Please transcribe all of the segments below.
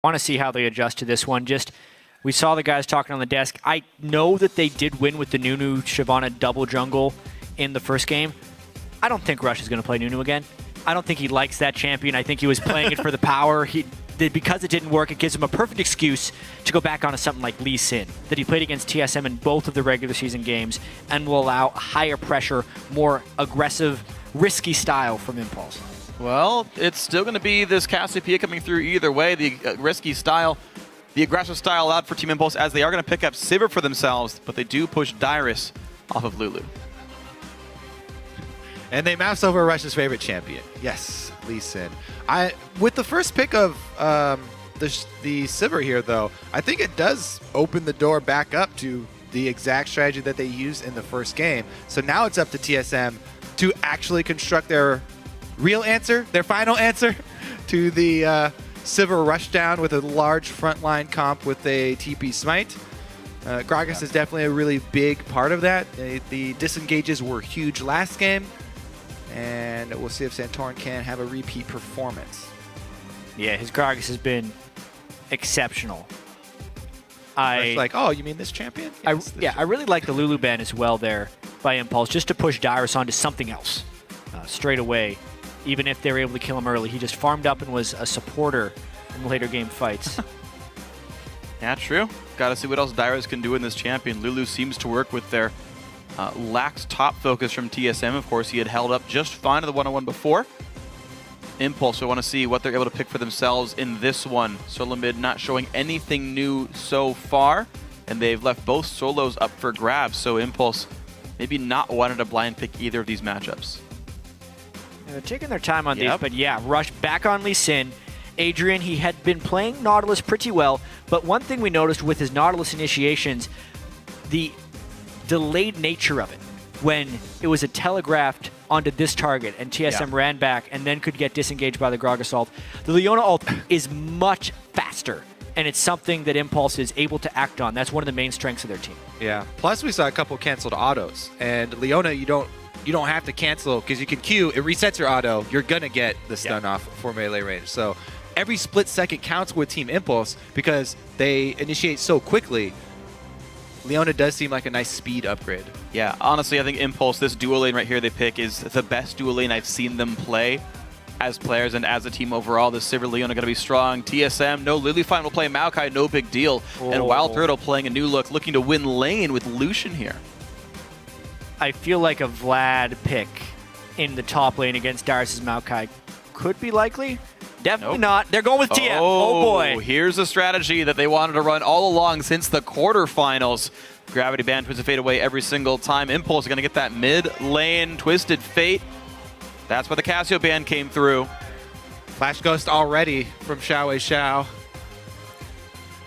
want to see how they adjust to this one. We saw the guys talking on the desk. I know that they did win with the Nunu Shyvana double jungle in the first game. I don't think Rush is going to play Nunu again. I don't think he likes that champion. I think he was playing it for the power. Because it didn't work, it gives him a perfect excuse to go back onto something like Lee Sin that he played against TSM in both of the regular season games and will allow higher pressure, more aggressive, risky style from Impulse. Well, it's still going to be this Cassiopeia coming through either way. The risky style, the aggressive style out for Team Impulse, as they are going to pick up Sivir for themselves, but they do push Dyrus off of Lulu. And they mouse over Rush's favorite champion. Yes, Lee Sin. With the first pick of the Sivir here, though, I think it does open the door back up to the exact strategy that they used in the first game. So now it's up to TSM to actually construct their real answer, their final answer to the Sivir rushdown with a large frontline comp with a TP Smite. Gragas is definitely a really big part of that. The disengages were huge last game, and we'll see if Santorin can have a repeat performance. Yeah, his Gragas has been exceptional. It's like, oh, you mean this champion? Yes, I really like the Lulu ban as well there by Impulse, just to push Dyrus onto something else straight away. Even if they were able to kill him early, he just farmed up and was a supporter in later game fights. Yeah, true. Gotta see what else Dyrus can do in this champion. Lulu seems to work with their lax top focus from TSM. Of course, he had held up just fine in the 1-on-1 before. Impulse, we want to see what they're able to pick for themselves in this one. SoloMid not showing anything new so far, and they've left both solos up for grabs, so Impulse maybe not wanting to blind pick either of these matchups. Yeah, they're taking their time on these, but yeah, Rush back on Lee Sin. Adrian, he had been playing Nautilus pretty well, but one thing we noticed with his Nautilus initiations, the delayed nature of it, when it was a telegraphed onto this target and TSM ran back and then could get disengaged by the Gragas ult. The Leona ult is much faster, and it's something that Impulse is able to act on. That's one of the main strengths of their team. Yeah. Plus, we saw a couple canceled autos, and Leona, you don't have to cancel because you can Q. It resets your auto. You're gonna get the stun off for melee range. So every split second counts with Team Impulse because they initiate so quickly. Leona does seem like a nice speed upgrade. Yeah, honestly, I think Impulse, this dual lane right here they pick, is the best dual lane I've seen them play as players and as a team overall. The Sivir Leona going to be strong. TSM, no Lilifine will play Maokai, no big deal. Oh. And Wild Turtle playing a new look, looking to win lane with Lucian here. I feel like a Vlad pick in the top lane against Darius' Maokai could be likely. Definitely not. They're going with TM. Oh boy. Here's a strategy that they wanted to run all along since the quarterfinals. Gravity Band, Twisted Fate away every single time. Impulse is going to get that mid lane Twisted Fate. That's where the Cassio Band came through. Flash Ghost already from Xiao Xiao.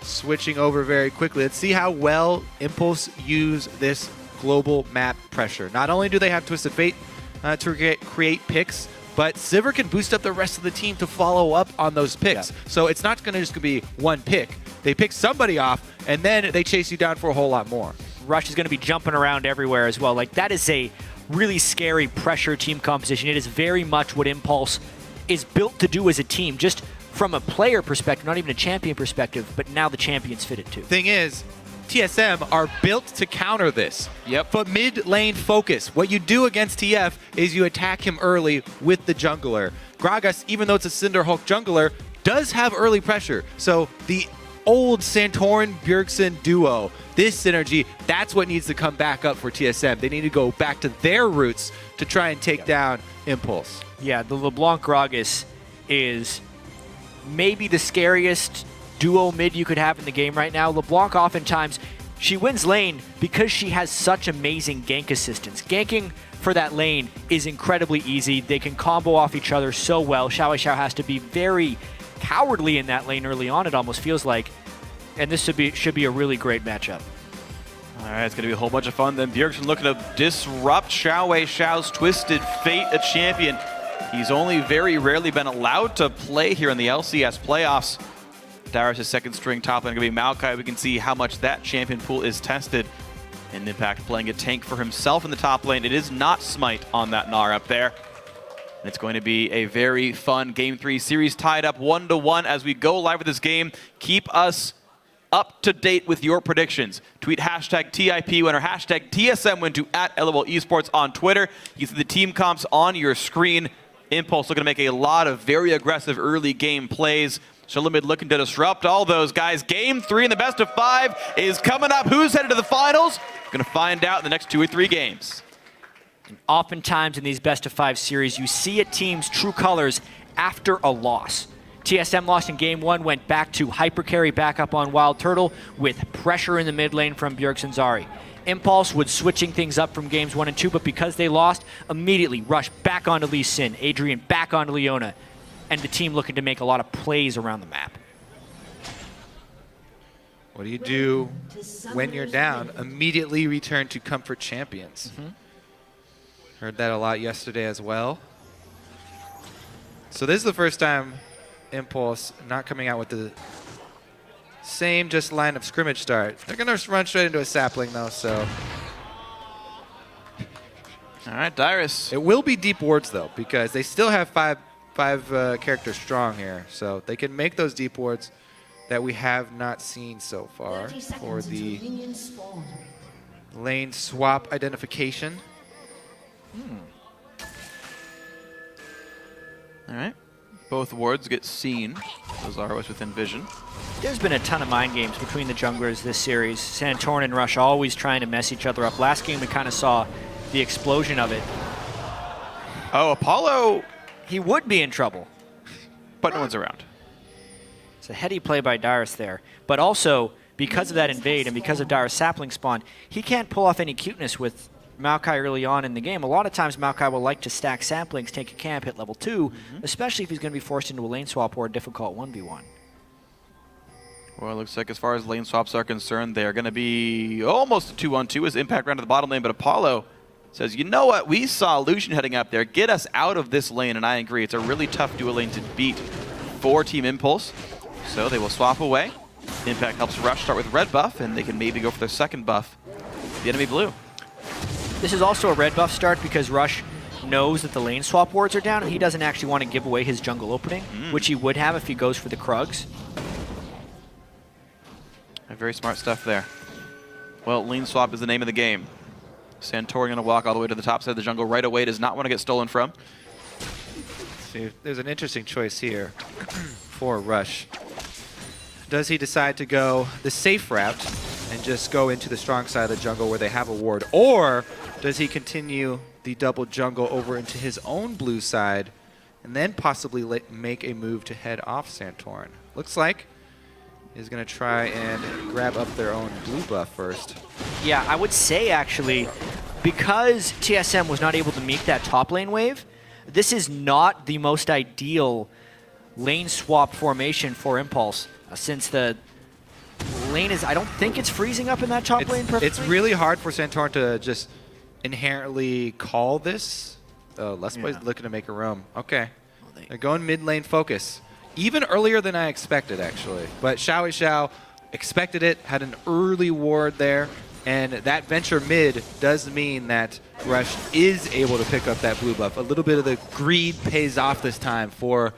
Switching over very quickly. Let's see how well Impulse use this global map pressure. Not only do they have Twisted Fate to create picks, but Sivir can boost up the rest of the team to follow up on those picks. Yeah. So it's not going to just be one pick. They pick somebody off, and then they chase you down for a whole lot more. Rush is going to be jumping around everywhere as well. Like, that is a really scary pressure team composition. It is very much what Impulse is built to do as a team, just from a player perspective, not even a champion perspective, but now the champions fit it too. Thing is, TSM are built to counter this. Yep. But mid lane focus. What you do against TF is you attack him early with the jungler. Gragas, even though it's a Cinder Hulk jungler, does have early pressure. So the old Santorin Bjergsen duo, this synergy, that's what needs to come back up for TSM. They need to go back to their roots to try and take down Impulse. Yeah, the LeBlanc Gragas is maybe the scariest duo mid you could have in the game right now. LeBlanc oftentimes, she wins lane because she has such amazing gank assistance. Ganking for that lane is incredibly easy. They can combo off each other so well. Xiao Xiao has to be very cowardly in that lane early on, it almost feels like. And this should be a really great matchup. All right, it's going to be a whole bunch of fun then. Bjergsen looking to disrupt Xiao Xiao's Twisted Fate, a champion. He's only very rarely been allowed to play here in the LCS playoffs. Darius' second string top lane going to be Maokai. We can see how much that champion pool is tested. And Impact playing a tank for himself in the top lane. It is not Smite on that Gnar up there. And it's going to be a very fun Game 3 series tied up 1-1 as we go live with this game. Keep us up to date with your predictions. Tweet hashtag TIP winner, hashtag TSM win to @LOL Esports on Twitter. You see the team comps on your screen. Impulse looking to make a lot of very aggressive early game plays. SoloMid looking to disrupt all those guys. Game 3 in the best of 5 is coming up. Who's headed to the finals? Going to find out in the next 2 or 3 games. Oftentimes in these best of 5 series, you see a team's true colors after a loss. TSM lost in Game 1, went back to hypercarry back up on Wild Turtle with pressure in the mid lane from Bjergsen Zari. Impulse was switching things up from Games 1 and 2, but because they lost, immediately rushed back onto Lee Sin, Adrian back onto Leona, and the team looking to make a lot of plays around the map. What do you do when you're down? Immediately return to comfort champions. Heard that a lot yesterday as well. So this is the first time Impulse not coming out with the same just line of scrimmage start. They're going to run straight into a sapling though, so. All right, Dyrus. It will be deep wards though, because they still have five characters strong here. So they can make those deep wards that we have not seen so far for the lane swap identification. All right. Both wards get seen. Those are always within vision. There's been a ton of mind games between the junglers this series. Santorin and Rush always trying to mess each other up. Last game we kind of saw the explosion of it. Oh, Apollo, He would be in trouble. but no one's around. It's a heady play by Dyrus there. But also, because of that invade and because of Dyrus' sapling spawn, he can't pull off any cuteness with Maokai early on in the game. A lot of times Maokai will like to stack saplings, take a camp, hit level 2, especially if he's going to be forced into a lane swap or a difficult 1v1. Well, it looks like as far as lane swaps are concerned, they're going to be almost a 2-on-2 as Impact ran to the bottom lane, but Apollo says, you know what, we saw Lucian heading up there. Get us out of this lane, and I agree. It's a really tough duo lane to beat for Team Impulse. So they will swap away. Impact helps Rush start with red buff, and they can maybe go for their second buff, the enemy blue. This is also a red buff start because Rush knows that the lane swap wards are down, and he doesn't actually want to give away his jungle opening, which he would have if he goes for the Krugs. Very smart stuff there. Well, lane swap is the name of the game. Santorin going to walk all the way to the top side of the jungle right away. Does not want to get stolen from. See, there's an interesting choice here for Rush. Does he decide to go the safe route and just go into the strong side of the jungle where they have a ward? Or does he continue the double jungle over into his own blue side and then possibly make a move to head off Santorin? Looks like he's going to try and grab up their own blue buff first. Yeah, I would say actually, because TSM was not able to meet that top lane wave, this is not the most ideal lane swap formation for Impulse, since the lane is, I don't think it's freezing up in that top lane perfectly. It's really hard for Santorin to just inherently call this. Oh, Lustboy's looking to make a roam. Okay. They're going mid lane focus. Even earlier than I expected, actually. But Xiao expected it, had an early ward there, and that venture mid does mean that Rush is able to pick up that blue buff. A little bit of the greed pays off this time for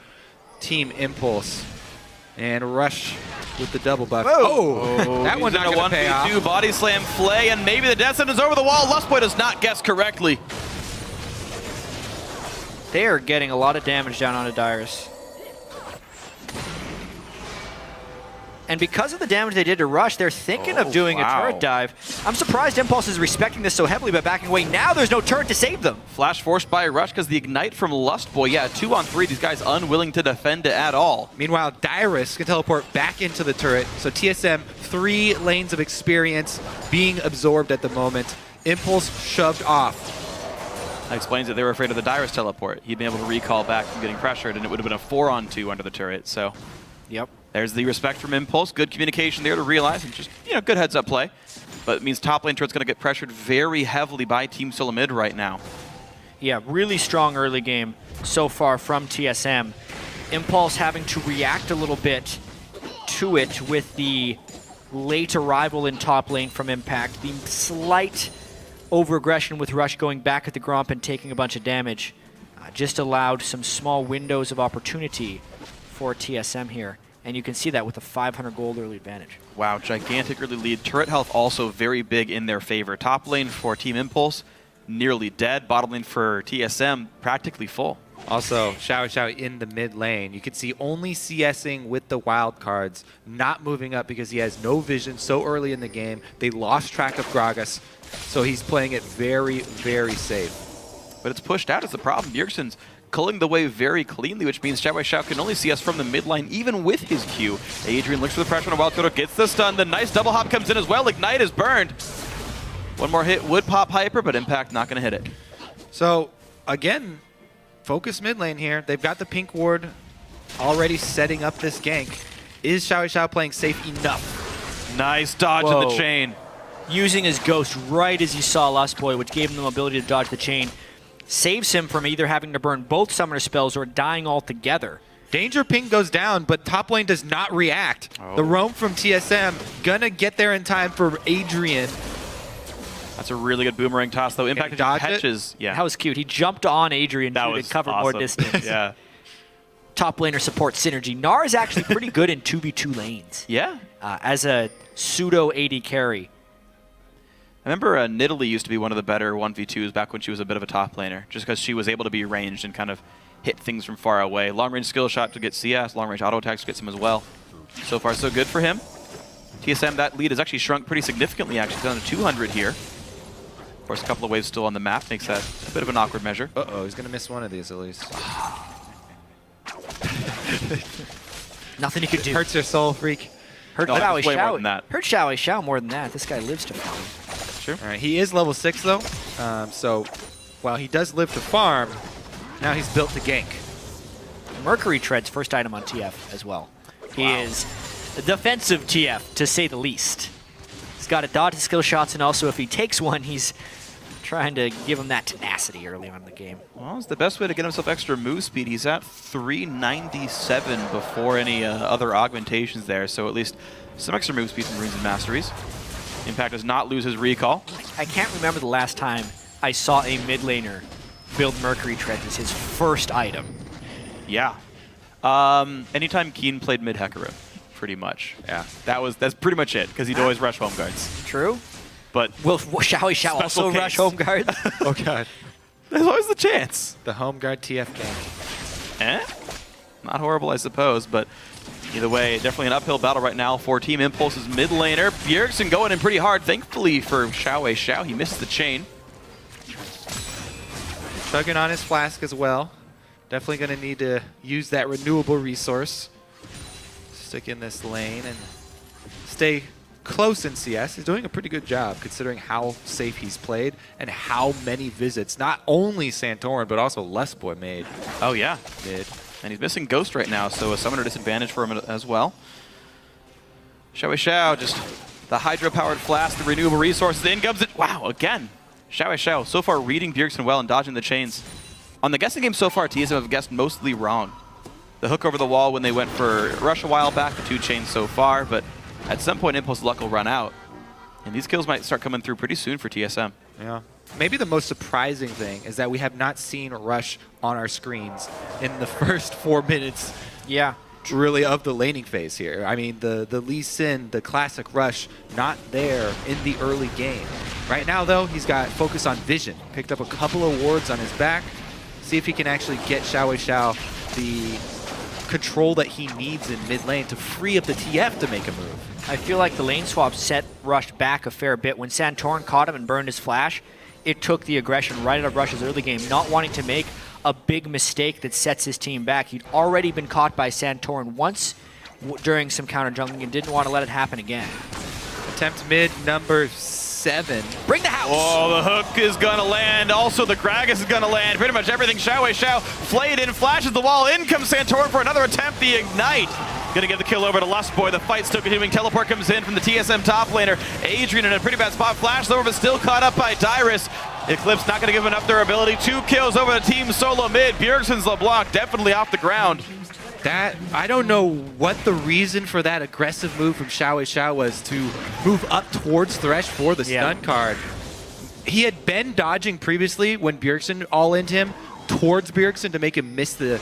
Team Impulse. And Rush with the double buff. Oh, that one's not going to pay off. 1v2 body slam Flay, and maybe the death sentence over the wall. Lustboy does not guess correctly. They are getting a lot of damage down onto Dyrus. And because of the damage they did to Rush, they're thinking of doing a turret dive. I'm surprised Impulse is respecting this so heavily by backing away. Now there's no turret to save them. Flash forced by Rush because the ignite from Lustboy. Yeah, 2-on-3. These guys unwilling to defend it at all. Meanwhile, Dyrus can teleport back into the turret. So TSM, 3 lanes of experience being absorbed at the moment. Impulse shoved off. That explains that they were afraid of the Dyrus teleport. He'd been able to recall back from getting pressured, and it would have been a 4-on-2 under the turret. So, yep. There's the respect from Impulse. Good communication there to realize, and just, you know, good heads-up play. But it means top lane turret's going to get pressured very heavily by Team SoloMid right now. Yeah, really strong early game so far from TSM. Impulse having to react a little bit to it with the late arrival in top lane from Impact, the slight over-aggression with Rush going back at the Gromp and taking a bunch of damage. just allowed some small windows of opportunity for TSM here. And you can see that with a 500 gold early advantage. Wow, gigantic early lead. Turret health also very big in their favor. Top lane for Team Impulse, nearly dead. Bottom lane for TSM, practically full. Also, Xiao in the mid lane. You can see only CSing with the wild cards, not moving up because he has no vision so early in the game. They lost track of Gragas, so he's playing it very, very safe. But it's pushed out as the problem. Bjergsen's culling the way very cleanly, which means Xiao can only see us from the mid lane, even with his Q. Adrian looks for the pressure on a wild card, gets the stun. The nice double hop comes in as well. Ignite is burned. One more hit would pop Hyper, but Impact not going to hit it. So, again, focus mid lane here. They've got the pink ward already setting up this gank. Is Xiao playing safe enough? Nice dodge Whoa. of the chain. Using his ghost right as he saw Lustboy, which gave him the ability to dodge the chain, saves him from either having to burn both summoner spells or dying altogether. Danger ping goes down, but top lane does not react. Oh. The roam from TSM gonna get there in time for Adrian. That's a really good boomerang toss, though. Impact dodge it? catches. Yeah, That was cute. He jumped on Adrian that to was cover awesome. more distance. Yeah. Top laner support synergy. Gnar is actually pretty good in 2v2 lanes Yeah. as a pseudo AD carry. I remember Nidalee used to be one of the better 1v2s back when she was a bit of a top laner, just because she was able to be ranged and kind of hit things from far away. Long range skill shot to get CS, long range auto attacks gets him as well. So far, so good for him. TSM, that lead has actually shrunk pretty significantly, actually down to 200 here. Of course, a couple of waves still on the map makes that a bit of an awkward measure. Uh-oh, he's gonna miss one of these at least. Nothing you could do. Hurts your soul, freak. Hurt No, Xiao it's way more than that. Hurt Xiao more than that. This guy lives to farm. Sure. All right, he is level 6 though, so while he does live to farm, now he's built to gank. Mercury Tread's first item on TF as well. He is a defensive TF, to say the least. He's got to dodge his skill shots, and also if he takes one, he's trying to give him that tenacity early on in the game. Well, it's the best way to get himself extra move speed. He's at 397 before any other augmentations there, so at least some extra move speed from Runes and Masteries. Impact does not lose his recall. I can't remember the last time I saw a mid laner build Mercury Treads as his first item. Yeah. Anytime Keen played mid Hecarim, pretty much. Yeah. That's pretty much it, because he'd always rush home guards. True. But Will Xiao also case. rush home guards? Oh god. there's always the chance. The home guard TF gank. Not horrible, I suppose, but either way, definitely an uphill battle right now for Team Impulse's mid laner. Bjergsen going in pretty hard, thankfully for Xiao. He missed the chain. Chugging on his flask as well. Definitely going to need to use that renewable resource. Stick in this lane and stay close in CS. He's doing a pretty good job considering how safe he's played and how many visits, not only Santorin, but also Lustboy made Oh, yeah. mid. And he's missing Ghost right now, so a summoner disadvantage for him as well. Xiao, just the hydro-powered flask, the renewable resources, the in comes it. Wow, again. Xiao, so far reading Bjergsen well and dodging the chains. On the guessing game so far, TSM have guessed mostly wrong. The hook over the wall when they went for Rush a while back, the 2 chains so far, but at some point Impulse luck will run out. And these kills might start coming through pretty soon for TSM. Yeah. Maybe the most surprising thing is that we have not seen Rush on our screens in the first 4 minutes Yeah. really of the laning phase here. I mean, the Lee Sin, the classic Rush, not there in the early game. Right now, though, he's got focus on vision. Picked up a couple of wards on his back. See if he can actually get Xiao the control that he needs in mid lane to free up the TF to make a move. I feel like the lane swap set Rush back a fair bit. When Santorin caught him and burned his flash, it took the aggression right out of Rush's early game, not wanting to make a big mistake that sets his team back. He'd already been caught by Santorin once during some counter jungling and didn't want to let it happen again. Attempt mid number 7. Bring the house! Oh, the hook is gonna land. Also, the Gragas is gonna land. Pretty much everything. Xiao flayed in, flashes the wall. In comes Santorin for another attempt. The ignite. Gonna give the kill over to Lustboy. The fight's still continuing. Teleport comes in from the TSM top laner. Adrian in a pretty bad spot. Flashed over, but still caught up by Dyrus. Eclipse not gonna give him enough durability. 2 kills over to Team SoloMid. Bjergsen's LeBlanc definitely off the ground. That, I don't know what the reason for that aggressive move from Xiao was to move up towards Thresh for the stun card. He had been dodging previously when Bjergsen all-in'd him, towards Bjergsen to make him miss the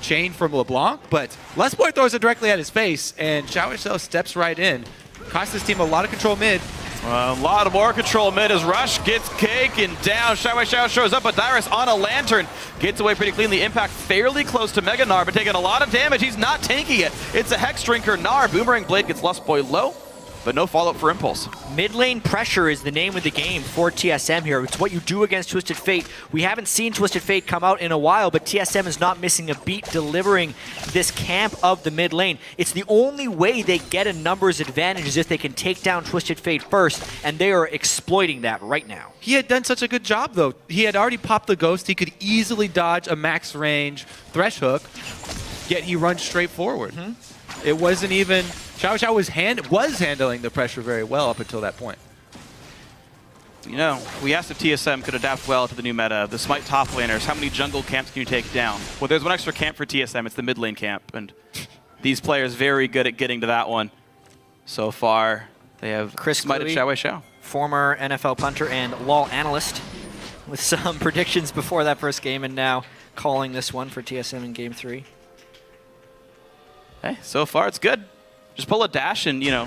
chain from LeBlanc, but Lustboy throws it directly at his face, and Xiao steps right in. Costs his team a lot of control mid. A lot of more control mid as Rush gets taken down. Xiao shows up, but Dyrus on a lantern gets away pretty cleanly. Impact fairly close to Mega Gnar, but taking a lot of damage. He's not tanking it. It's a Hex Drinker Gnar. Boomerang Blade gets Lustboy low, but no follow-up for Impulse. Mid lane pressure is the name of the game for TSM here. It's what you do against Twisted Fate. We haven't seen Twisted Fate come out in a while, but TSM is not missing a beat delivering this camp of the mid lane. It's the only way they get a numbers advantage is if they can take down Twisted Fate first, and they are exploiting that right now. He had done such a good job, though. He had already popped the Ghost. He could easily dodge a max range Thresh Hook, yet he runs straight forward. It wasn't even... Xiao was handling the pressure very well up until that point. You know, we asked if TSM could adapt well to the new meta, the Smite top laners. How many jungle camps can you take down? Well, there's one extra camp for TSM. It's the mid lane camp, and these players very good at getting to that one. So far, they have smited Xiao. Former NFL punter and LoL analyst with some predictions before that first game, and now calling this one for TSM in Game 3. Hey, so far it's good. Just pull a dash and, you know,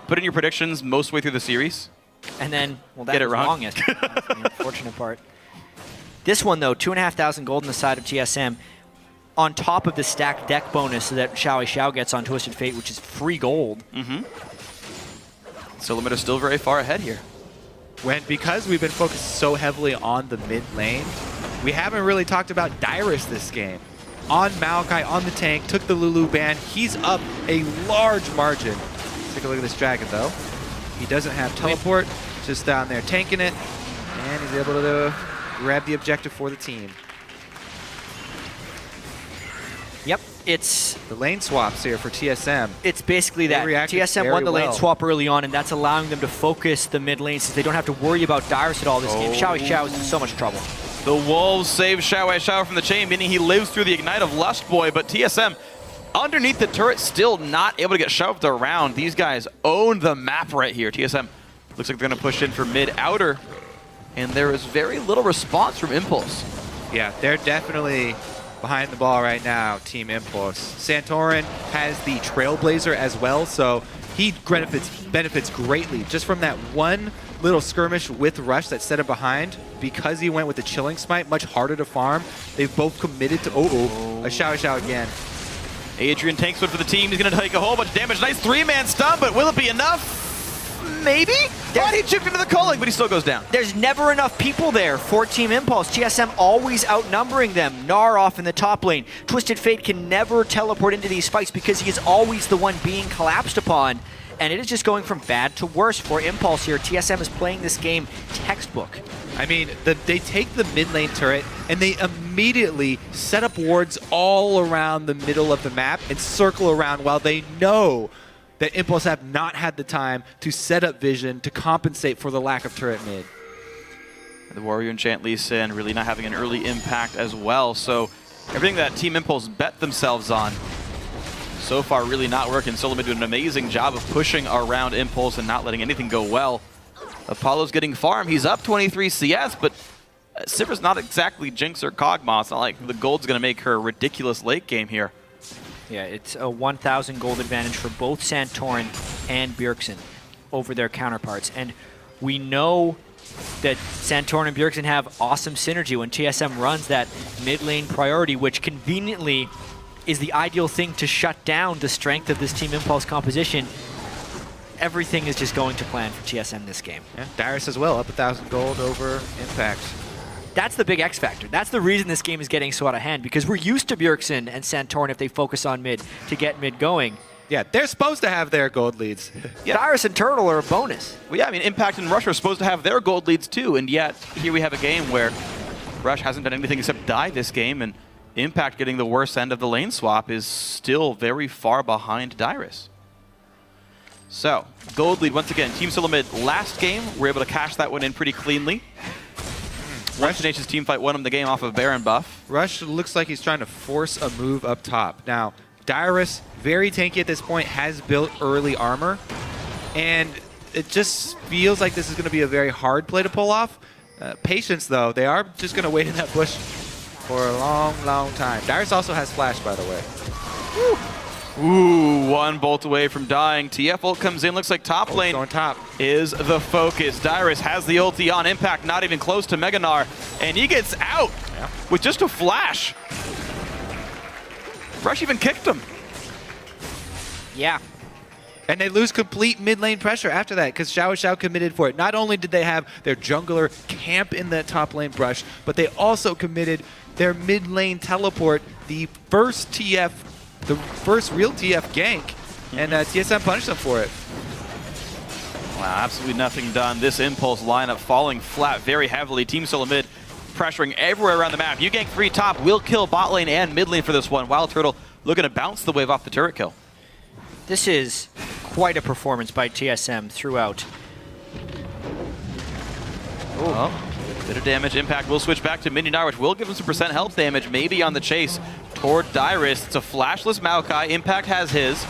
put in your predictions most way through the series. And then, well, that Get it was wrong. longest. That's the unfortunate part. This one, though, 2,500 gold on the side of TSM, on top of the stacked deck bonus that Xiao gets on Twisted Fate, which is free gold. SoloMid is still very far ahead here. Because we've been focused so heavily on the mid lane, we haven't really talked about Dyrus this game. On Maokai, on the tank, took the Lulu ban. He's up a large margin. Take a look at this dragon, though. He doesn't have teleport, just down there tanking it, and he's able to grab the objective for the team. Yep, it's... The lane swaps here for TSM. It's basically that. TSM won the lane swap early on, and that's allowing them to focus the mid lane since they don't have to worry about Dyrus at all this game. Xiao is in so much trouble. The Wolves save Xiao from the chain, meaning he lives through the Ignite of Lustboy, but TSM underneath the turret still not able to get shoved around. These guys own the map right here. TSM looks like they're going to push in for mid-outer, and there is very little response from Impulse. Yeah, they're definitely behind the ball right now, Team Impulse. Santorin has the Trailblazer as well, so he benefits greatly just from that one little skirmish with Rush that set him behind. Because he went with the Chilling Smite, much harder to farm. They've both committed to... a Xiao again. Adrian tanks one for the team. He's going to take a whole bunch of damage. Nice three-man stun, but will it be enough? Maybe? But he chipped into the culling, but he still goes down. There's never enough people there for Team Impulse. TSM always outnumbering them. Gnar off in the top lane. Twisted Fate can never teleport into these fights because he is always the one being collapsed upon. And it is just going from bad to worse for Impulse here. TSM is playing this game textbook. I mean, they take the mid lane turret and they immediately set up wards all around the middle of the map and circle around while they know that Impulse have not had the time to set up vision to compensate for the lack of turret mid. The Warrior Enchant Lee Sin really not having an early impact as well. So everything that Team Impulse bet themselves on so far really not working. SoloMid doing an amazing job of pushing around Impulse and not letting anything go well. Apollo's getting farm. He's up 23 CS, but Sivir's not exactly Jinx or Kog'Maw. It's not like the gold's going to make her a ridiculous late game here. Yeah, it's a 1,000 gold advantage for both Santorin and Bjergsen over their counterparts. And we know that Santorin and Bjergsen have awesome synergy when TSM runs that mid lane priority, which conveniently is the ideal thing to shut down the strength of this Team Impulse composition. Everything is just going to plan for TSM this game. Yeah, Dyrus as well, up 1,000 gold over Impact. That's the big X factor. That's the reason this game is getting so out of hand, because we're used to Bjergsen and Santorin if they focus on mid to get mid going. Yeah, they're supposed to have their gold leads. Yeah. Dyrus and Turtle are a bonus. Well, yeah, I mean, Impact and Rush are supposed to have their gold leads too, and yet here we have a game where Rush hasn't done anything except die this game, and Impact getting the worst end of the lane swap is still very far behind Dyrus. So, gold lead once again. Team SoloMid last game, were able to cash that one in pretty cleanly. Rush Nation's team fight won him the game off of Baron buff. Rush looks like he's trying to force a move up top. Now, Dyrus, very tanky at this point, has built early armor, and it just feels like this is going to be a very hard play to pull off. Patience, though. They are just going to wait in that bush for a long, long time. Darius also has flash, by the way. Ooh, one bolt away from dying. TF ult comes in. Looks like top lane on top is the focus. Dyrus has the ulti on. Impact not even close to Meganar. And he gets out with just a flash. Rush even kicked him. Yeah. And they lose complete mid lane pressure after that because Xiao committed for it. Not only did they have their jungler camp in that top lane brush, but they also committed their mid lane teleport, the first real TF gank, and TSM punished them for it. Wow, absolutely nothing done. This Impulse lineup falling flat very heavily. Team SoloMid pressuring everywhere around the map. You gank 3 top, will kill bot lane and mid lane for this one. Wild Turtle looking to bounce the wave off the turret kill. This is quite a performance by TSM throughout. Bit of damage. Impact will switch back to Mininar, which will give him some percent health damage, maybe on the chase toward Dyrus. It's a flashless Maokai. Impact has his,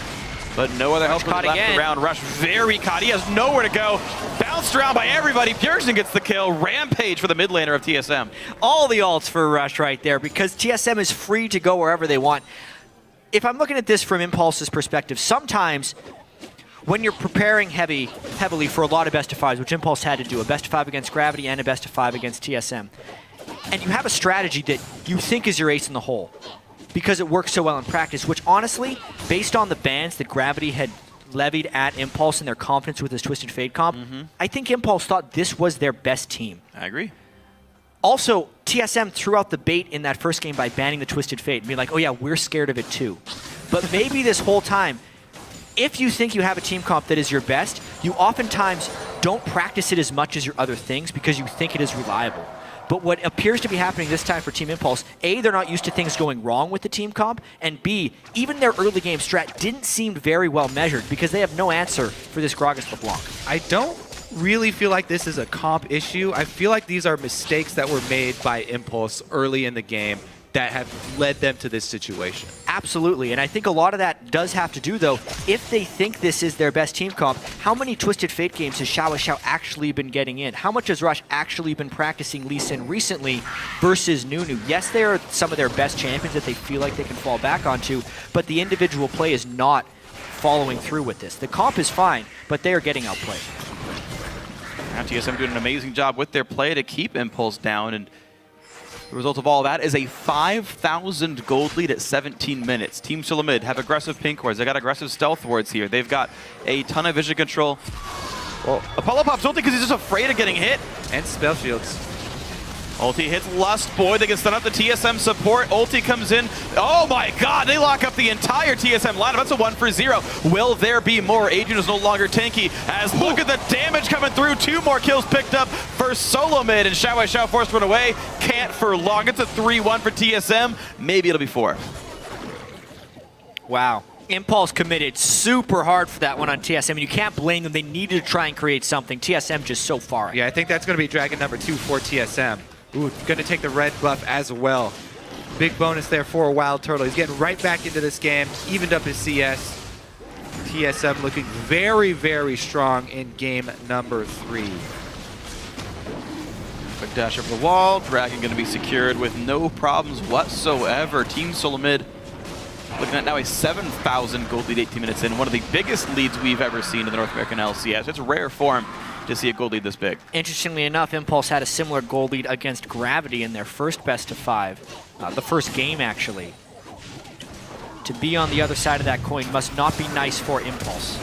but no other health left around. Rush very caught. He has nowhere to go. Bounced around by everybody. Pearson gets the kill. Rampage for the mid laner of TSM. All the ults for Rush right there because TSM is free to go wherever they want. If I'm looking at this from Impulse's perspective, sometimes when you're preparing heavily for a lot of best of fives, which Impulse had to do, a best of 5 against Gravity and a best of 5 against TSM, and you have a strategy that you think is your ace in the hole because it works so well in practice, which honestly, based on the bans that Gravity had levied at Impulse and their confidence with his Twisted Fate comp, I think Impulse thought this was their best team. I agree. Also, TSM threw out the bait in that first game by banning the Twisted Fate and being like, oh yeah, we're scared of it too. But maybe this whole time, if you think you have a team comp that is your best, you oftentimes don't practice it as much as your other things because you think it is reliable. But what appears to be happening this time for Team Impulse, A, they're not used to things going wrong with the team comp, and B, even their early game strat didn't seem very well measured because they have no answer for this Gragas LeBlanc. I don't really feel like this is a comp issue. I feel like these are mistakes that were made by Impulse early in the game that have led them to this situation. Absolutely, and I think a lot of that does have to do, though, if they think this is their best team comp, how many Twisted Fate games has Xiao actually been getting in? How much has Rush actually been practicing Lee Sin recently versus Nunu? Yes, they are some of their best champions that they feel like they can fall back onto, but the individual play is not following through with this. The comp is fine, but they are getting outplayed. Now TSM doing an amazing job with their play to keep Impulse down, and the result of all that is a 5,000 gold lead at 17 minutes. Team SoloMid have aggressive pink wards. They got aggressive stealth wards here. They've got a ton of vision control. Well, Apollo pops ulti because he's just afraid of getting hit. And spell shields. Ulti hits Lust Boy. They can stun up the TSM support. Ulti comes in. Oh my god, they lock up the entire TSM lineup. That's a 1 for 0. Will there be more? Adrian is no longer tanky. As look at the damage coming through. 2 more kills picked up for SoloMid. And Xiao forced one away. Can't for long. It's a 3-1 for TSM. Maybe it'll be 4. Wow. Impulse committed super hard for that one on TSM, and you can't blame them. They needed to try and create something. TSM just so far. Yeah, I think that's going to be Dragon number 2 for TSM. Ooh, going to take the red buff as well. Big bonus there for Wild Turtle. He's getting right back into this game, evened up his CS. TSM looking very, very strong in game number 3. Quick dash over the wall. Dragon going to be secured with no problems whatsoever. Team SoloMid looking at now a 7,000 gold lead 18 minutes in. One of the biggest leads we've ever seen in the North American LCS. It's rare form to see a gold lead this big. Interestingly enough, Impulse had a similar gold lead against Gravity in their first best of 5. The first game, actually. To be on the other side of that coin must not be nice for Impulse.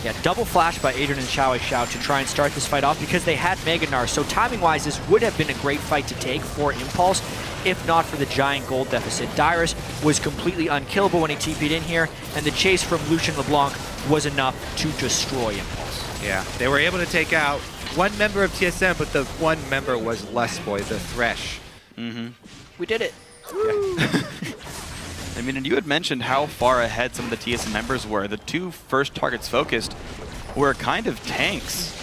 Yeah, double flash by Adrian and Xiao to try and start this fight off because they had Meganar. So timing-wise, this would have been a great fight to take for Impulse, if not for the giant gold deficit. Dyrus was completely unkillable when he TP'd in here, and the chase from Lucian LeBlanc was enough to destroy Impulse. Yeah, they were able to take out one member of TSM, but the one member was Lust Boy, the Thresh. We did it. Yeah. I mean, and you had mentioned how far ahead some of the TSM members were. The 2 first targets focused were kind of tanks.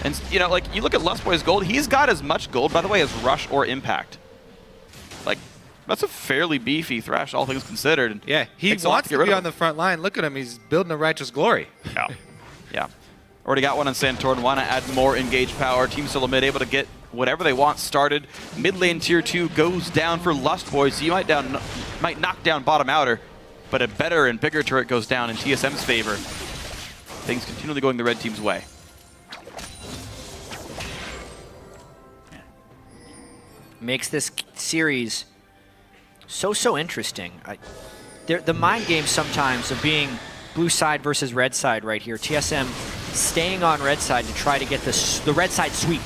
And, you know, like, you look at Lust Boy's gold, he's got as much gold, by the way, as Rush or Impact. Like, that's a fairly beefy Thresh, all things considered. Yeah, he wants to be on the front line. Look at him, he's building a righteous glory. Yeah. Yeah. Already got one on Santorin. Want to add more engaged power. Team SoloMid able to get whatever they want started. Mid lane tier 2 goes down for Lust Boy, so you might knock down bottom outer, but a better and bigger turret goes down in TSM's favor. Things continually going the red team's way. Makes this series so interesting. The mind game sometimes of being blue side versus red side right here. TSM staying on red side to try to get the red side sweep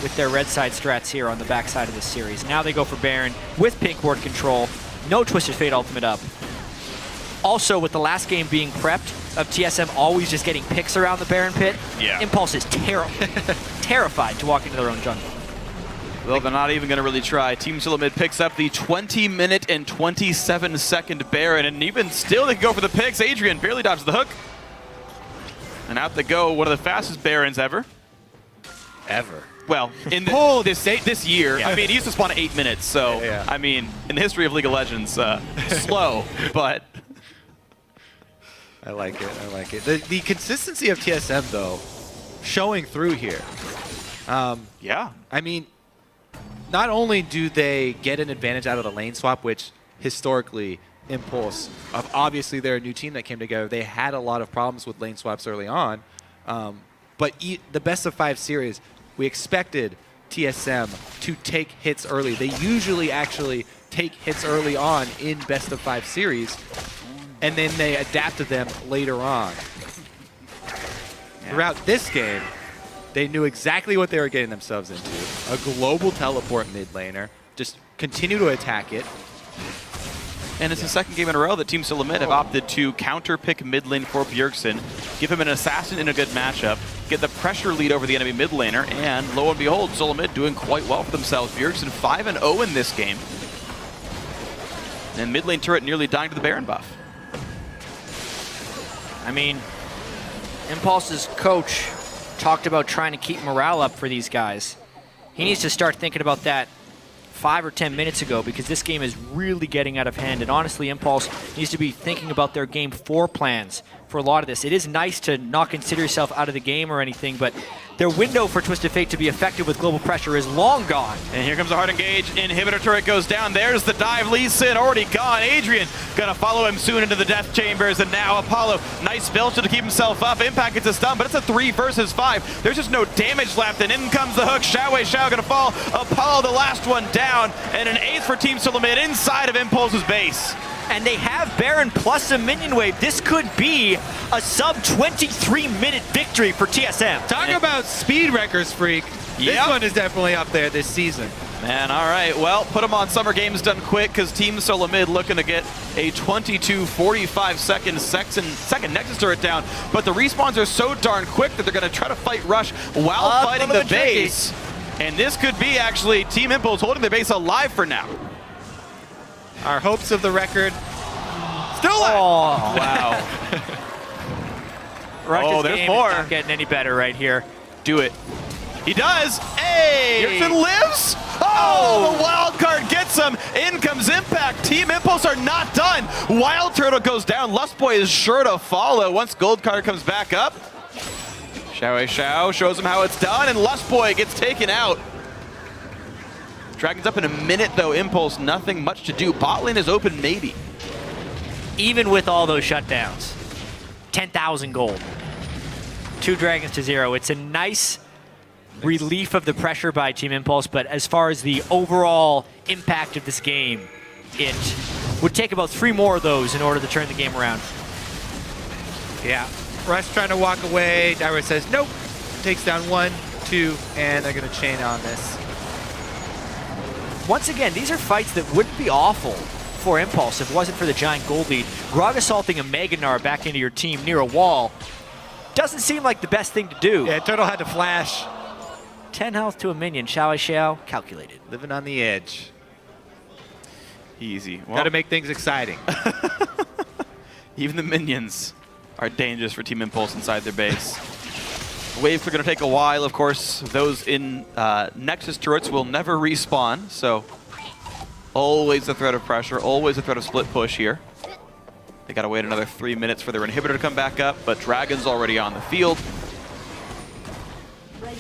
with their red side strats here on the back side of this series. Now they go for Baron with pink ward control. No Twisted Fate ultimate up. Also, with the last game being prepped of TSM always just getting picks around the Baron pit, Impulse is terrified to walk into their own jungle. Well, they're not even going to really try. Team SoloMid picks up the 20-minute and 27-second Baron, and even still they can go for the picks. Adrian barely dodges the hook. And out they go, one of the fastest Barons ever. Well, in this year, I mean, he used to spawn 8 minutes, so, I mean, in the history of League of Legends, slow, but... I like it. The consistency of TSM, though, showing through here. I mean, not only do they get an advantage out of the lane swap, which historically Impulse, obviously they're a new team that came together. They had a lot of problems with lane swaps early on. But the best of 5 series, we expected TSM to take hits early. They usually actually take hits early on in best of 5 series, and then they adapt to them later on. Throughout this game, they knew exactly what they were getting themselves into. A global teleport mid laner. Just continue to attack it. And it's the second game in a row that Team SoloMid have opted to counter-pick mid lane for Bjergsen, give him an assassin in a good matchup, get the pressure lead over the enemy mid laner, and lo and behold, SoloMid doing quite well for themselves. Bjergsen 5-0 in this game. And mid lane turret nearly dying to the Baron buff. I mean, Impulse's coach talked about trying to keep morale up for these guys. He needs to start thinking about that 5 or 10 minutes ago, because this game is really getting out of hand. And honestly, Impulse needs to be thinking about their game 4 plans for a lot of this. It is nice to not consider yourself out of the game or anything, but their window for Twisted Fate to be effective with global pressure is long gone. And here comes a hard engage. Inhibitor turret goes down. There's the dive. Lee Sin already gone. Adrian gonna follow him soon into the death chambers. And now Apollo, nice spell to keep himself up. Impact gets a stun, but it's a 3 versus 5. There's just no damage left. And in comes the hook. Xiao gonna fall. Apollo, the last one down. And an ace for Team SoloMid inside of Impulse's base. And they have Baron plus a minion wave. This could be a sub 23-minute victory for TSM. Talk about speed wreckers, Freak. This one is definitely up there this season. Man, all right. Well, put them on Summer Games Done Quick, because Team SoloMid looking to get a 22-45 second Nexus turret down. But the respawns are so darn quick that they're going to try to fight Rush while fighting the base. And this could be actually Team Impulse holding their base alive for now. Our hopes of the record still alive. Oh, wow. Rush's there's game more. is not getting any better right here. Do it. He does. Hey! Bjergsen lives. Oh, the wild card gets him. In comes Impact. Team Impulse are not done. Wild Turtle goes down. Lustboy is sure to follow once Gold Card comes back up. Xiao shows him how it's done, and Lustboy gets taken out. Dragon's up in a minute, though. Impulse, nothing much to do. Bot lane is open, maybe. Even with all those shutdowns, 10,000 gold. 2 Dragons to 0. It's a nice relief of the pressure by Team Impulse, but as far as the overall impact of this game, it would take about 3 more of those in order to turn the game around. Yeah. Rush trying to walk away. Dyro says nope. Takes down 1, 2, and they're going to chain on this. Once again, these are fights that wouldn't be awful for Impulse if it wasn't for the giant gold lead. Grog assaulting a Mega Gnar back into your team near a wall doesn't seem like the best thing to do. Yeah, Turtle had to flash. 10 health to a minion. Xiao, calculated. Living on the edge. Easy. Well, got to make things exciting. Even the minions are dangerous for Team Impulse inside their base. Waves are going to take a while, of course. Those in Nexus turrets will never respawn, so always a threat of pressure, always a threat of split push here. They got to wait another 3 minutes for their inhibitor to come back up, but Dragon's already on the field.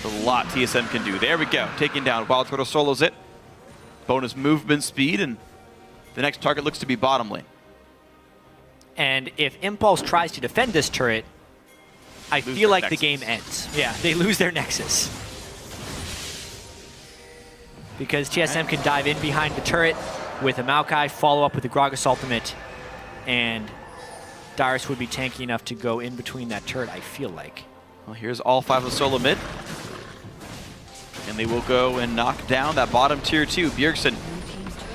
There's a lot TSM can do. There we go. Taking down. Wild Turtle solos it. Bonus movement speed, and the next target looks to be bottom lane. And if Impulse tries to defend this turret, I feel like the game ends. Yeah, they lose their Nexus. Because TSM can dive in behind the turret with a Maokai, follow up with the Gragas ultimate, and Dyrus would be tanky enough to go in between that turret, I feel like. Well, here's all 5 of SoloMid. And they will go and knock down that bottom tier 2. Bjergsen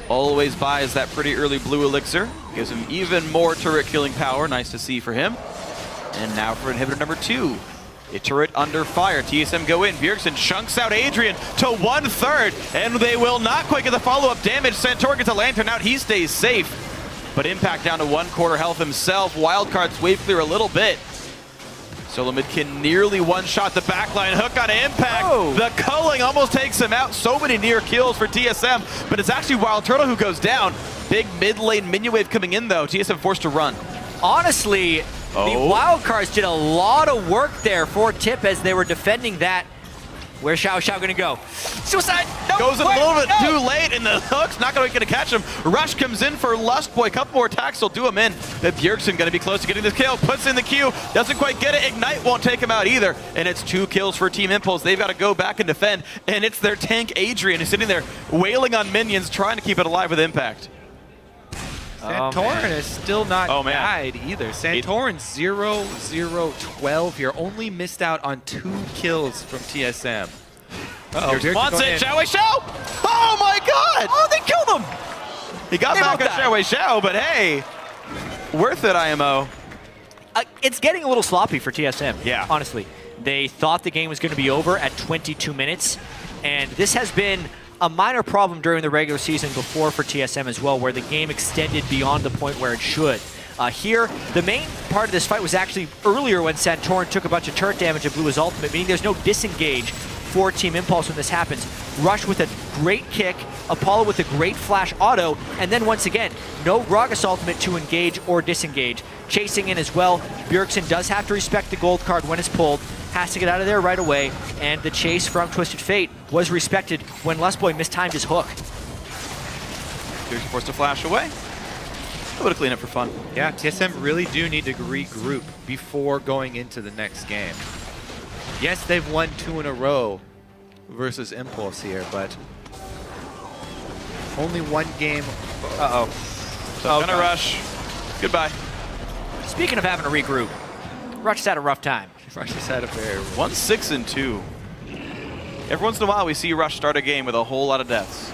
always buys that pretty early blue elixir. Gives him even more turret killing power. Nice to see for him. And now for inhibitor number 2. A turret under fire. TSM go in. Bjergsen chunks out Adrian to 1/3. And they will not quite get the follow-up damage. Santorin gets a lantern out. He stays safe. But Impact down to 1/4 health himself. Wildcards wave clear a little bit. SoloMid can nearly one-shot the backline. Hook on Impact. Oh. The culling almost takes him out. So many near kills for TSM. But it's actually Wild Turtle who goes down. Big mid-lane minion wave coming in, though. TSM forced to run. Honestly, the Wildcards did a lot of work there for Tip as they were defending that. Where's Xiao Xiao gonna go? Suicide! No, Goes a little bit too late, and the hook's not going to catch him. Rush comes in for Lustboy. A couple more attacks will do him in. But Bjergsen going to be close to getting this kill. Puts in the Q. Doesn't quite get it. Ignite won't take him out either. And it's 2 kills for Team Impulse. They've got to go back and defend. And it's their tank, Adrian, who's sitting there wailing on minions, trying to keep it alive with Impact. Santorin is still not died either. Santorin 0-0-12 here. Only missed out on 2 kills from TSM. Wants it, Xiao Xiao! Oh my god! Oh, they killed him! He got back on Xiao Xiao, but hey, worth it, IMO. It's getting a little sloppy for TSM, yeah. Honestly. They thought the game was going to be over at 22 minutes, and this has been a minor problem during the regular season before for TSM as well, where the game extended beyond the point where it should. Here, the main part of this fight was actually earlier when Santorin took a bunch of turret damage and blew his ultimate, meaning there's no disengage for Team Impulse when this happens. Rush with a great kick, Apollo with a great flash auto, and then once again, no Gragas ultimate to engage or disengage. Chasing in as well, Bjergsen does have to respect the gold card when it's pulled, has to get out of there right away, and the chase from Twisted Fate was respected when Lustboy mistimed his hook. Bjergsen forced to flash away. A little cleanup for fun. Yeah, TSM really do need to regroup before going into the next game. Yes, they've won 2 in a row versus Impulse here, but only 1 game. Uh-oh. So gonna rush. Goodbye. Speaking of having to regroup, Rush has had a rough time. Rush has had a very 1-6-2. Every once in a while, we see Rush start a game with a whole lot of deaths.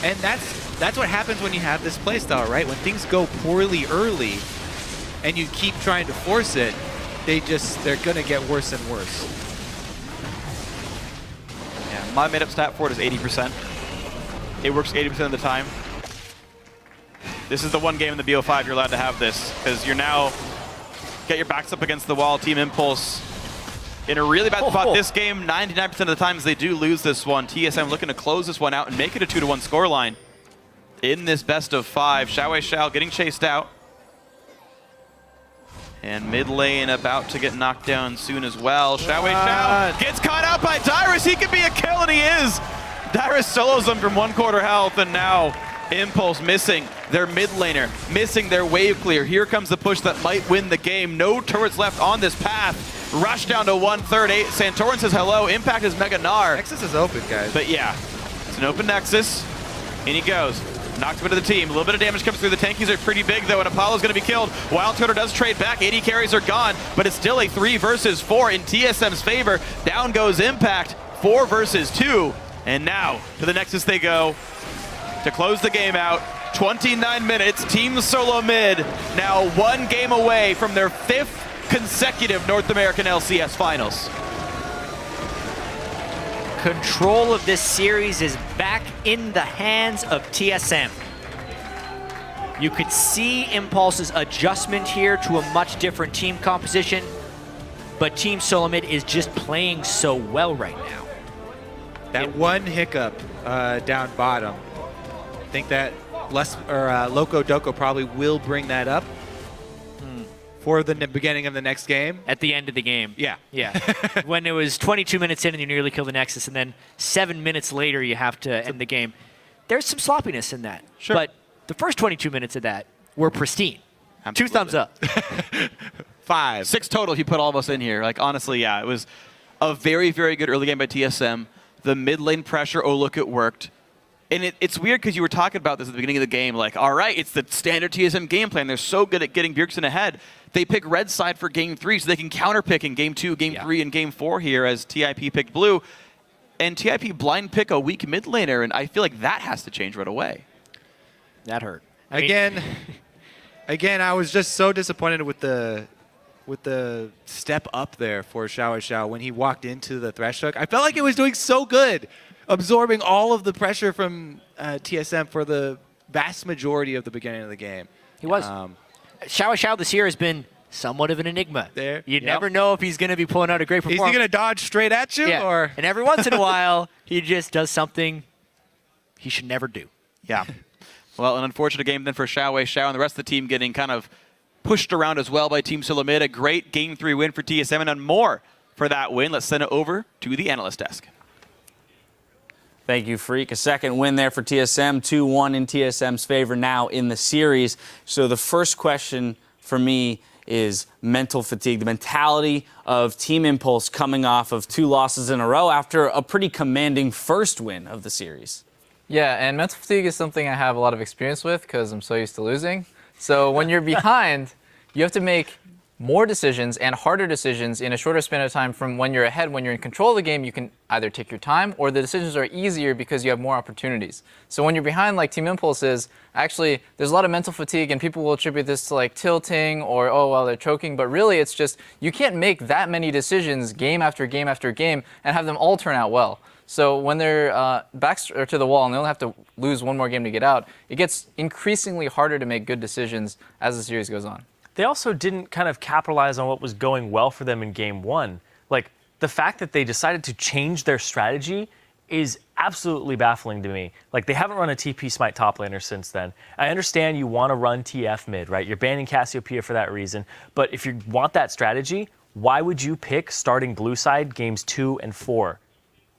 And that's what happens when you have this playstyle, right? When things go poorly early and you keep trying to force it, they're gonna get worse and worse. Yeah, my made-up stat for it is 80%. It works 80% of the time. This is the one game in the BO5 you're allowed to have this, because you're now get your backs up against the wall. Team Impulse in a really bad spot. This game, 99% of the times they do lose this one. TSM looking to close this one out and make it a 2-1 scoreline in this best of 5. Xiao Xiao getting chased out. And mid lane about to get knocked down soon as well. Xiao Xiao gets caught out by Dyrus. He could be a kill, and he is. Dyrus solos him from 1/4 health, and now Impulse missing their mid laner, missing their wave clear. Here comes the push that might win the game. No turrets left on this path. Rush down to 1/3. Santorin says hello. Impact is Mega Gnar. Nexus is open, guys. But yeah, it's an open Nexus. In he goes. Knocks him into the team. A little bit of damage comes through. The tankies are pretty big, though, and Apollo's going to be killed. Wild Turtle does trade back. 80 carries are gone, but it's still a 3 versus 4 in TSM's favor. Down goes Impact. 4 versus 2. And now to the Nexus they go to close the game out. 29 minutes. Team SoloMid now 1 game away from their 5th consecutive North American LCS finals. Control of this series is back in the hands of TSM. You could see Impulse's adjustment here to a much different team composition, but Team SoloMid is just playing so well right now. That one hiccup down bottom, I think that Loco Doco probably will bring that up For the beginning of the next game? At the end of the game. Yeah. Yeah. When it was 22 minutes in and you nearly kill the Nexus, and then 7 minutes later you have to end the game. There's some sloppiness in that. Sure. But the first 22 minutes of that were pristine. Absolutely. 2 thumbs up. 5. 6 total if you put all of us in here. Like, honestly, yeah, it was a very, very good early game by TSM. The mid lane pressure, oh, look, it worked. And it's weird because you were talking about this at the beginning of the game. Like, all right, it's the standard TSM game plan. They're so good at getting Bjergsen ahead. They pick red side for game 3 so they can counterpick in game 2, game 3, and game 4 here as TIP picked blue. And TIP blind pick a weak mid laner, and I feel like that has to change right away. That hurt. Again, I was just so disappointed with the step up there for Xiao when he walked into the Thresh hook. I felt like it was doing so good, absorbing all of the pressure from TSM for the vast majority of the beginning of the game. He was. Xiao this year has been somewhat of an enigma. You never know if he's going to be pulling out a great performance. Is he going to dodge straight at you? Yeah. Or? And every once in a while, he just does something he should never do. Yeah. Well, an unfortunate game then for Xiao and the rest of the team getting kind of pushed around as well by Team SoloMid. A great Game 3 win for TSM, and more for that win. Let's send it over to the analyst desk. Thank you, Freak. A second win there for TSM, 2-1 in TSM's favor now in the series. So the first question for me is mental fatigue, the mentality of Team Impulse coming off of 2 losses in a row after a pretty commanding first win of the series. Yeah, and mental fatigue is something I have a lot of experience with because I'm so used to losing. So when you're behind, you have to make more decisions and harder decisions in a shorter span of time from when you're ahead. When you're in control of the game, you can either take your time or the decisions are easier because you have more opportunities. So when you're behind, like Team Impulse is, actually, there's a lot of mental fatigue, and people will attribute this to like tilting or, oh, well, they're choking. But really, it's just you can't make that many decisions game after game after game and have them all turn out well. So when they're backs to the wall and they only have to lose 1 more game to get out, it gets increasingly harder to make good decisions as the series goes on. They also didn't kind of capitalize on what was going well for them in game 1. Like, the fact that they decided to change their strategy is absolutely baffling to me. Like, they haven't run a TP Smite top laner since then. I understand you want to run TF mid, right? You're banning Cassiopeia for that reason. But if you want that strategy, why would you pick starting blue side games 2 and 4?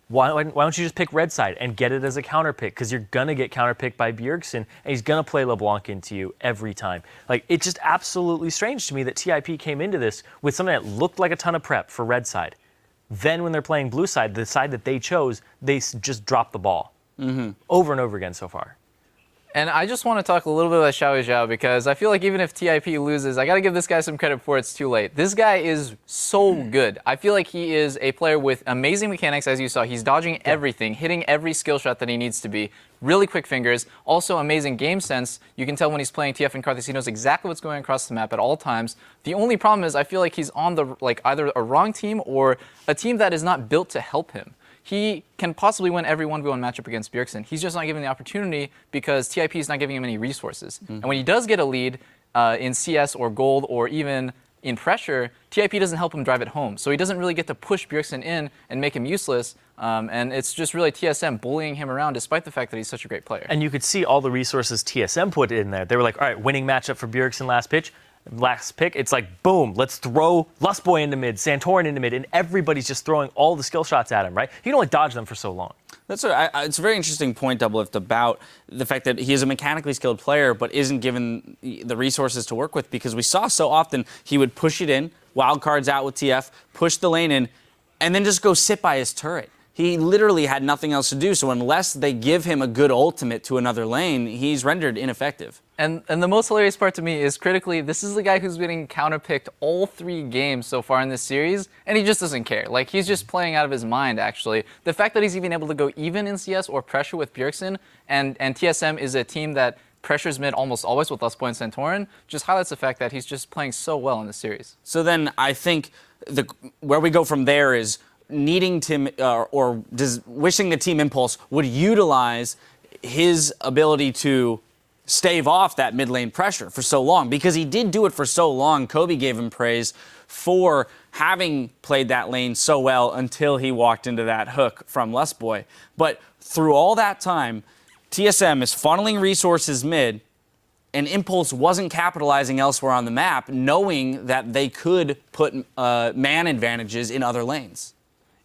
Why don't you just pick red side and get it as a counter pick? Because you're going to get counter picked by Bjergsen, and he's going to play LeBlanc into you every time. Like, it's just absolutely strange to me that TIP came into this with something that looked like a ton of prep for red side. Then when they're playing blue side, the side that they chose, they just dropped the ball over and over again so far. And I just want to talk a little bit about Xiao because I feel like even if TIP loses, I got to give this guy some credit before it's too late. This guy is so good. I feel like he is a player with amazing mechanics, as you saw. He's dodging everything, hitting every skill shot that he needs to be. Really quick fingers. Also amazing game sense. You can tell when he's playing TF and Karthus, he knows exactly what's going across the map at all times. The only problem is I feel like he's on the either a wrong team or a team that is not built to help him. He can possibly win every 1v1 matchup against Bjergsen. He's just not given the opportunity because TIP is not giving him any resources. And when he does get a lead in CS or gold or even in pressure, TIP doesn't help him drive it home. So he doesn't really get to push Bjergsen in and make him useless. And it's just really TSM bullying him around despite the fact that he's such a great player. And you could see all the resources TSM put in there. They were like, all right, winning matchup for Bjergsen last pick, it's like, boom, let's throw Lustboy into mid, Santorin into mid, and everybody's just throwing all the skill shots at him, right? You can only dodge them for so long. That's it's a very interesting point, Doublelift, about the fact that he is a mechanically skilled player but isn't given the resources to work with, because we saw so often he would push it in, wild cards out with TF, push the lane in, and then just go sit by his turret. He literally had nothing else to do, so unless they give him a good ultimate to another lane, he's rendered ineffective. And the most hilarious part to me is, critically, this is the guy who's getting counterpicked all 3 games so far in this series, and he just doesn't care. Like, he's just playing out of his mind, actually. The fact that he's even able to go even in CS or pressure with Bjergsen, and TSM is a team that pressures mid almost always with Lustboy and Santorin, just highlights the fact that he's just playing so well in the series. So then I think where we go from there is needing to, wishing the Team Impulse would utilize his ability to stave off that mid lane pressure for so long, because he did do it for so long. Kobe gave him praise for having played that lane so well until he walked into that hook from Lustboy. But through all that time, TSM is funneling resources mid, and Impulse wasn't capitalizing elsewhere on the map, knowing that they could put man advantages in other lanes.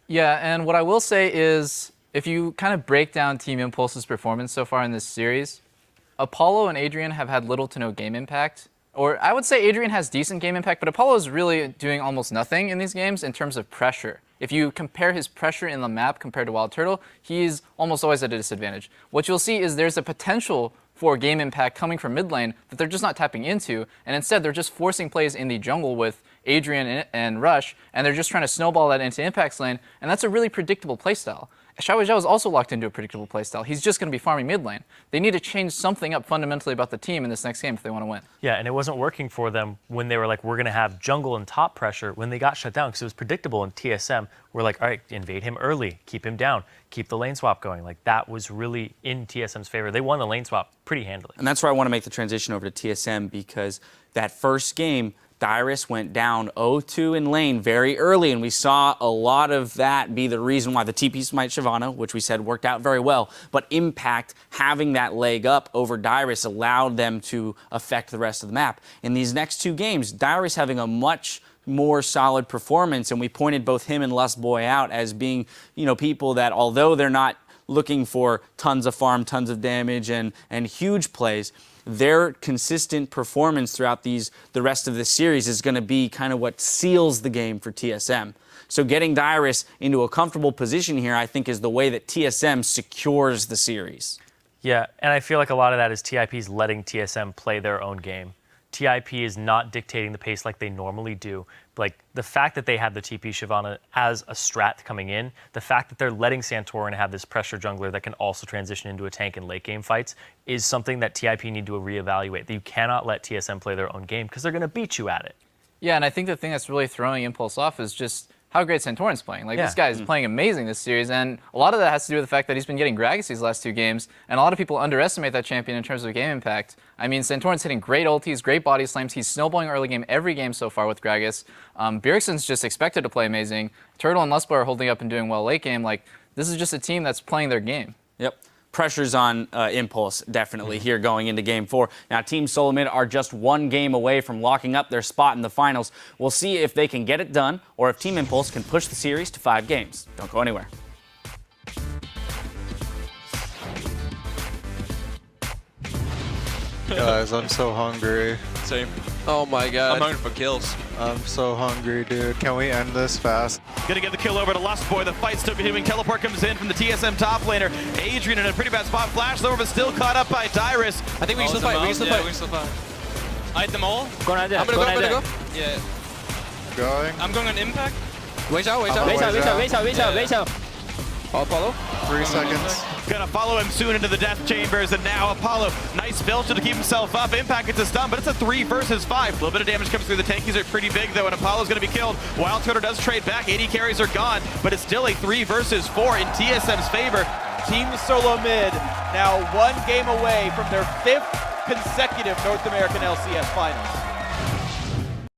Yeah, and what I will say is, if you kind of break down Team Impulse's performance so far in this series, Apollo and Adrian have had little to no game impact. Or I would say Adrian has decent game impact, but Apollo is really doing almost nothing in these games in terms of pressure. If you compare his pressure in the map compared to Wild Turtle, he's almost always at a disadvantage. What you'll see is there's a potential for game impact coming from mid lane that they're just not tapping into, and instead they're just forcing plays in the jungle with Adrian and Rush, and they're just trying to snowball that into Impact's lane, and that's a really predictable playstyle. Xiao Zhao is also locked into a predictable playstyle. He's just going to be farming mid lane. They need to change something up fundamentally about the team in this next game if they want to win. Yeah, and it wasn't working for them when they were like, we're going to have jungle and top pressure when they got shut down, because it was predictable in TSM. We're like, all right, invade him early, keep him down, keep the lane swap going. Like, that was really in TSM's favor. They won the lane swap pretty handily. And that's where I want to make the transition over to TSM, because that first game, Dyrus went down 0-2 in lane very early, and we saw a lot of that be the reason why the TP Smite Shyvana, which we said worked out very well, but Impact having that leg up over Dyrus allowed them to affect the rest of the map. In these next two games, Dyrus having a much more solid performance, and we pointed both him and Lustboy out as being, people that, although they're not looking for tons of farm, tons of damage, and huge plays, their consistent performance throughout the rest of this series is going to be kind of what seals the game for TSM. So getting Dyrus into a comfortable position here, I think, is the way that TSM secures the series. Yeah, and I feel like a lot of that is TIP's letting TSM play their own game. TIP is not dictating the pace like they normally do. Like, the fact that they have the TP Shyvana as a strat coming in, the fact that they're letting Santorin have this pressure jungler that can also transition into a tank in late game fights is something that TIP need to reevaluate. That you cannot let TSM play their own game because they're going to beat you at it. Yeah, and I think the thing that's really throwing Impulse off is just how great Santorin's playing. Like, this guy is playing amazing this series, and a lot of that has to do with the fact that he's been getting Gragas these last two games, and a lot of people underestimate that champion in terms of game impact. I mean, Santorin's hitting great ultis, great body slams. He's snowballing early game every game so far with Gragas. Bjergsen's just expected to play amazing. Turtle and Lustboy are holding up and doing well late game. Like, this is just a team that's playing their game. Yep. Pressure's on Impulse, definitely, here going into Game 4. Now, Team SoloMid are just one game away from locking up their spot in the finals. We'll see if they can get it done, or if Team Impulse can push the series to 5 games. Don't go anywhere. Guys, I'm so hungry. Same. Oh my god. I'm hungry for kills. I'm so hungry, dude. Can we end this fast? Gonna get the kill over to Lustboy. The fight's still continuing. Teleport comes in from the TSM top laner. Adrian in a pretty bad spot. Flash over, but still caught up by Dyrus. I think we can still fight. We can still fight. We can still fight. I hit them all. Go on, I'm gonna go. Yeah. Going. I'm going on impact. Wait out. Apollo. 3 seconds. Gonna follow him soon into the death chambers, and now Apollo, nice filter to keep himself up. Impact gets a stun, but it's a 3 versus 5. A little bit of damage comes through. The tankies are pretty big though, and Apollo's gonna be killed. Wild Turtle does trade back. 80 carries are gone, but it's still a 3 versus 4 in TSM's favor. Team SoloMid now 1 game away from their 5th consecutive North American LCS finals.